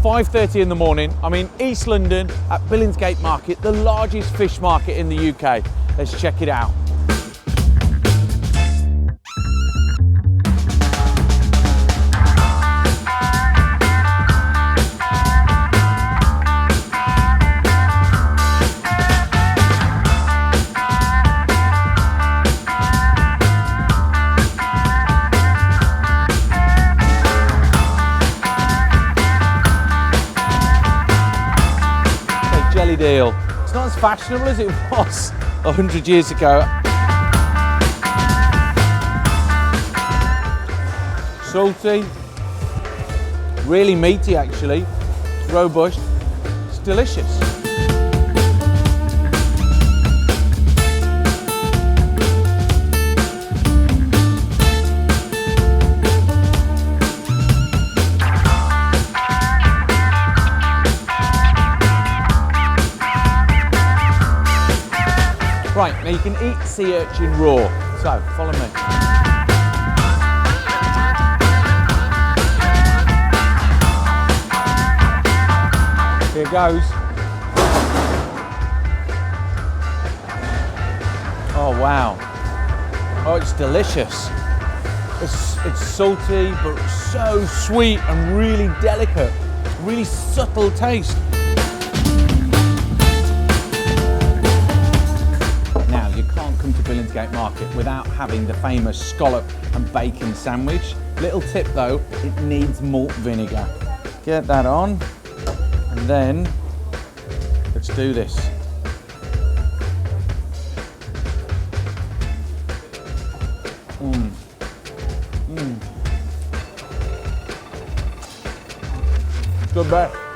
5:30 in the morning. I'm in East London at Billingsgate Market, the largest fish market in the UK. Let's check it out. Jellied eel. It's not as fashionable as it was 100 years ago. Salty, really meaty actually, it's robust, it's delicious. Right, now you can eat sea urchin raw, so follow me. Here goes. Oh wow, oh it's delicious. It's salty but so sweet and really delicate, really subtle taste. To Billingsgate Market without having the famous scallop and bacon sandwich. Little tip though, it needs malt vinegar. Get that on and then let's do this. Good bet.